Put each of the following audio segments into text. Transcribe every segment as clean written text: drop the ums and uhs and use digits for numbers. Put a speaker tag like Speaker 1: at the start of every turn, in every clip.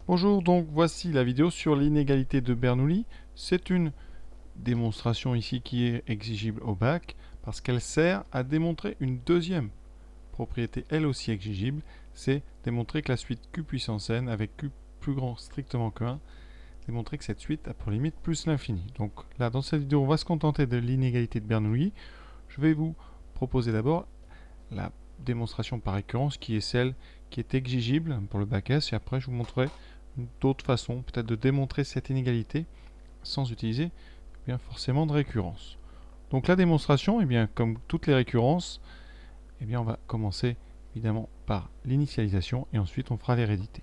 Speaker 1: Bonjour, donc voici la vidéo sur l'inégalité de Bernoulli. C'est une démonstration ici qui est exigible au bac parce qu'elle sert à démontrer une deuxième propriété elle aussi exigible, c'est démontrer que la suite q puissance n avec q plus grand strictement que 1, démontrer que cette suite a pour limite plus l'infini. Donc là dans cette vidéo on va se contenter de l'inégalité de Bernoulli. Je vais vous proposer d'abord la démonstration par récurrence qui est celle qui est exigible pour le bac S et après je vous montrerai d'autres façons peut-être de démontrer cette inégalité sans utiliser bien forcément de récurrence. Donc la démonstration, comme toutes les récurrences, on va commencer évidemment par l'initialisation et ensuite on fera l'hérédité.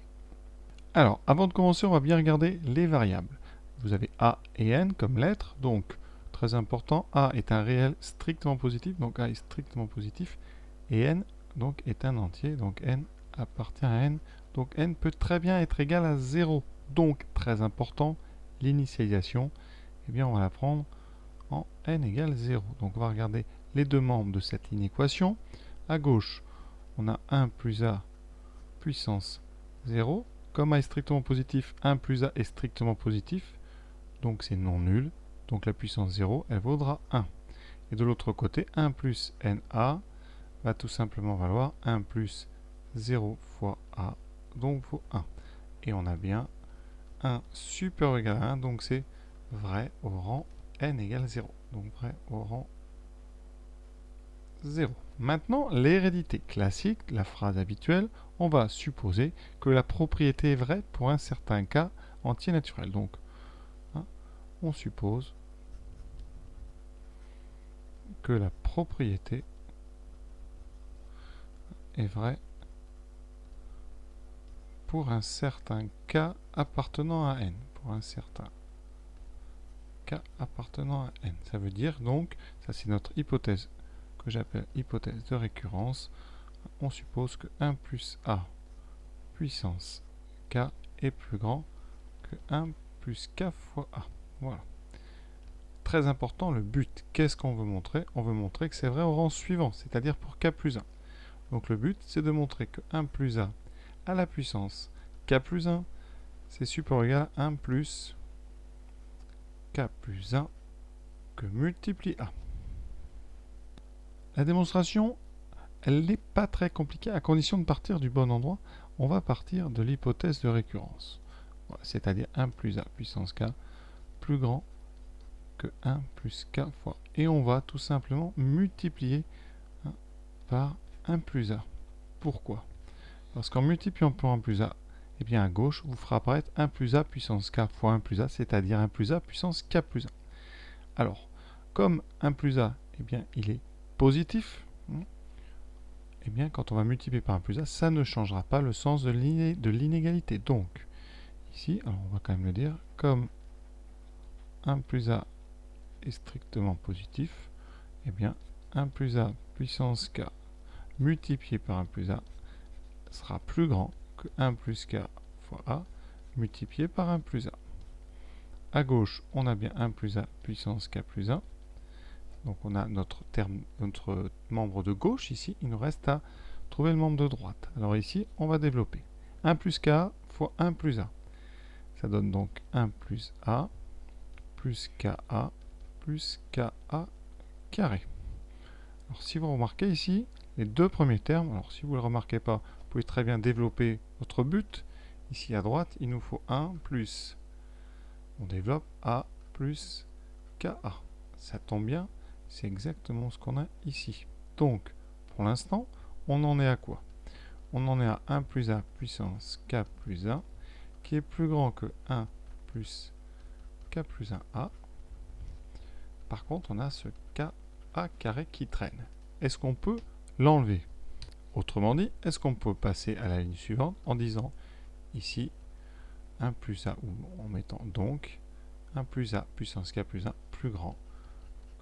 Speaker 1: Alors, avant de commencer, on va bien regarder les variables. Vous avez A et N comme lettres, donc très important, A est un réel strictement positif, donc A est strictement positif, et N donc est un entier, donc N appartient à N, donc N peut très bien être égal à 0. Donc, très important, l'initialisation, on va la prendre en N égale 0. Donc, on va regarder les deux membres de cette inéquation. À gauche, on a 1 plus A puissance 0. Comme A est strictement positif, 1 plus A est strictement positif. Donc, c'est non nul. Donc, la puissance 0, elle vaudra 1. Et de l'autre côté, 1 plus NA va tout simplement valoir 1 plus 0 fois A, donc vaut 1. Et on a bien 1 supérieur ou égal à 1, donc c'est vrai au rang n égale 0. Donc vrai au rang 0. Maintenant, l'hérédité classique, la phrase habituelle, on va supposer que la propriété est vraie pour un certain cas entier naturel. Donc, on suppose que la propriété est vraie pour un certain cas appartenant à n. Pour un certain cas appartenant à n. Ça veut dire donc, ça c'est notre hypothèse que j'appelle hypothèse de récurrence. On suppose que 1 plus a puissance k est plus grand que 1 plus k fois a. Voilà. Très important, le but. Qu'est-ce qu'on veut montrer? On veut montrer que c'est vrai au rang suivant, c'est-à-dire pour k plus 1. Donc le but, c'est de montrer que 1 plus a à la puissance k plus 1, c'est supérieur ou égal à 1 plus k plus 1 que multiplie a. La démonstration, elle n'est pas très compliquée à condition de partir du bon endroit. On va partir de l'hypothèse de récurrence. Voilà, c'est-à-dire 1 plus a puissance k plus grand que 1 plus k fois. Et on va tout simplement multiplier par 1 plus a. Pourquoi? Parce qu'en multipliant par 1 plus a, à gauche, vous fera apparaître 1 plus a puissance k fois 1 plus a, c'est-à-dire 1 plus a puissance k plus 1. Alors, comme 1 plus a, il est positif, quand on va multiplier par 1 plus a, ça ne changera pas le sens de l'inégalité. Donc, ici, alors on va quand même le dire, comme 1 plus a est strictement positif, 1 plus a puissance k multiplié par 1 plus a sera plus grand que 1 plus k fois a multiplié par 1 plus a. À gauche, on a bien 1 plus a puissance k plus 1. Donc on a notre membre de gauche ici. Il nous reste à trouver le membre de droite. Alors ici, on va développer 1 plus k fois 1 plus a. Ça donne donc 1 plus a plus ka plus ka carré. Alors si vous remarquez ici, les deux premiers termes, alors si vous ne le remarquez pas, vous pouvez très bien développer votre but. Ici à droite, il nous faut 1 plus, on développe a plus ka. Ça tombe bien, c'est exactement ce qu'on a ici. Donc, pour l'instant, on en est à quoi? On en est à 1 plus a puissance k plus 1, qui est plus grand que 1 plus k plus 1a. Par contre, on a ce ka carré qui traîne. Est-ce qu'on peut l'enlever? Autrement dit, est-ce qu'on peut passer à la ligne suivante en disant ici 1 plus a, ou en mettant donc 1 plus a puissance k plus 1 plus grand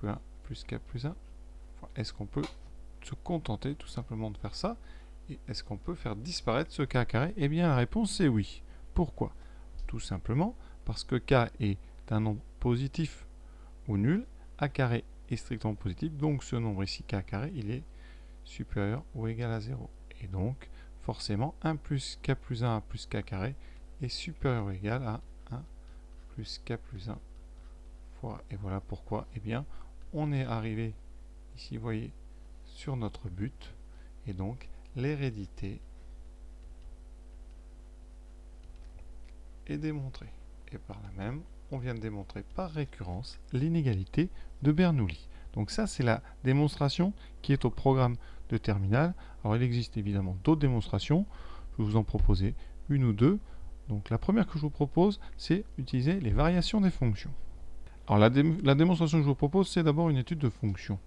Speaker 1: que 1 plus k plus 1? Est-ce qu'on peut se contenter tout simplement de faire ça? Et est-ce qu'on peut faire disparaître ce k carré? Eh bien la réponse c'est oui. Pourquoi? Tout simplement parce que k est un nombre positif ou nul, a carré est strictement positif, donc ce nombre ici k carré, il est supérieur ou égal à 0. Et donc, forcément, 1 plus k plus 1 plus k carré est supérieur ou égal à 1 plus k plus 1 fois. Et voilà pourquoi, eh bien, on est arrivé ici, vous voyez, sur notre but. Et donc, l'hérédité est démontrée. Et par là même, on vient de démontrer par récurrence l'inégalité de Bernoulli. Donc ça, c'est la démonstration qui est au programme de terminale. Alors, il existe évidemment d'autres démonstrations. Je vais vous en proposer une ou deux. Donc, la première que je vous propose, c'est utiliser les variations des fonctions. Alors, la démonstration que je vous propose, c'est d'abord une étude de fonction.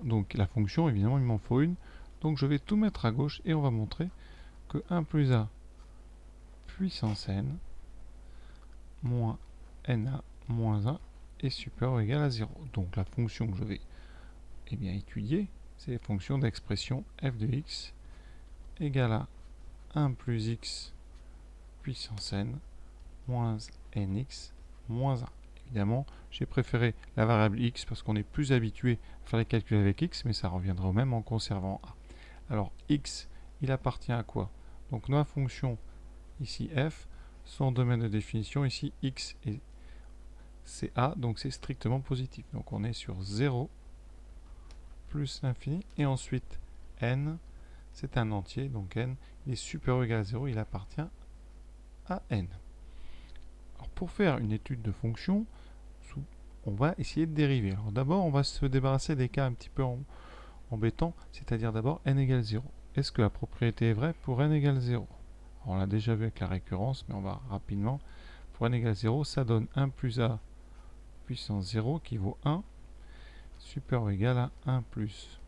Speaker 1: Donc, la fonction, évidemment, il m'en faut une. Donc, je vais tout mettre à gauche et on va montrer que 1 plus a puissance n moins na moins 1 est supérieur ou égal à 0. Donc, la fonction que je vais étudier, c'est les fonctions d'expression f de x égale à 1 plus x puissance n moins nx moins 1. Évidemment, j'ai préféré la variable x parce qu'on est plus habitué à faire les calculs avec x, mais ça reviendra au même en conservant a. Alors, x, il appartient à quoi? Donc, ma fonction, ici f, son domaine de définition, ici x, et c'est a, donc c'est strictement positif. Donc, on est sur 0 plus l'infini, et ensuite, n, c'est un entier, donc n, il est supérieur ou égal à 0, il appartient à n. Alors, pour faire une étude de fonction, on va essayer de dériver. Alors d'abord, on va se débarrasser des cas un petit peu embêtants, c'est-à-dire d'abord n égale 0. Est-ce que la propriété est vraie pour n égale 0? Alors, on l'a déjà vu avec la récurrence, mais on va rapidement. Pour n égale 0, ça donne 1 plus a puissance 0 qui vaut 1, supérieur ou égal à 1 plus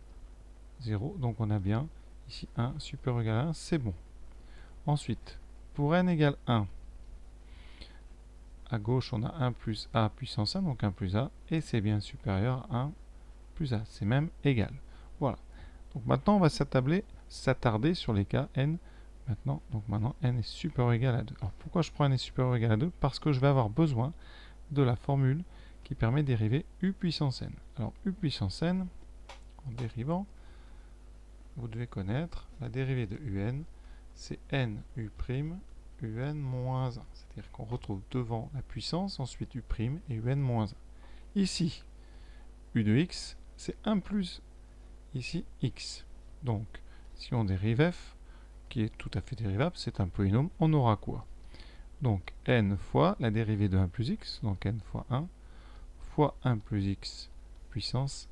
Speaker 1: 0. Donc on a bien ici 1 supérieur ou égal à 1, c'est bon. Ensuite, pour n égale 1, à gauche, on a 1 plus a puissance 1, donc 1 plus a, et c'est bien supérieur à 1 plus a, c'est même égal. Voilà. Donc maintenant, on va s'attarder sur les cas n. Maintenant, n est supérieur ou égal à 2. Alors pourquoi je prends n est supérieur ou égal à 2? Parce que je vais avoir besoin de la formule qui permet de dériver u puissance n. Alors u puissance n, en dérivant, vous devez connaître la dérivée de un, c'est n u prime un moins 1. C'est-à-dire qu'on retrouve devant la puissance, ensuite u prime et un moins 1. Ici, u de x, c'est 1 plus, ici, x. Donc, si on dérive f, qui est tout à fait dérivable, c'est un polynôme, on aura quoi? Donc, n fois la dérivée de 1 plus x, donc n fois 1, fois 1 plus x puissance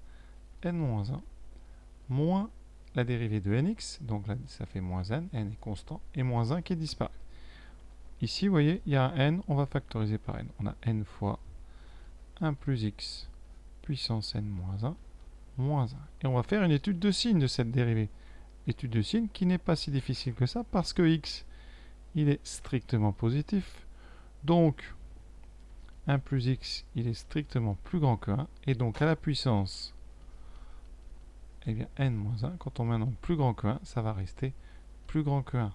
Speaker 1: n moins 1, moins la dérivée de nx, donc là, ça fait moins n est constant, et moins 1 qui est disparu. Ici, vous voyez, il y a un n, on va factoriser par n. On a n fois 1 plus x puissance n moins 1, moins 1. Et on va faire une étude de signe de cette dérivée. Étude de signe qui n'est pas si difficile que ça, parce que x, il est strictement positif. Donc, 1 plus x, il est strictement plus grand que 1. Et donc, à la puissance, eh bien, n moins 1, quand on met un nombre plus grand que 1, ça va rester plus grand que 1.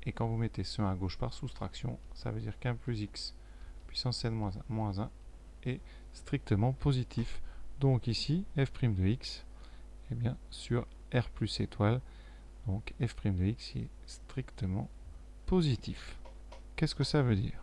Speaker 1: Et quand vous mettez ce 1 à gauche par soustraction, ça veut dire qu'un plus x puissance n moins 1 est strictement positif. Donc ici, f' de x, eh bien, sur r plus étoile, donc f' de x est strictement positif. Qu'est-ce que ça veut dire?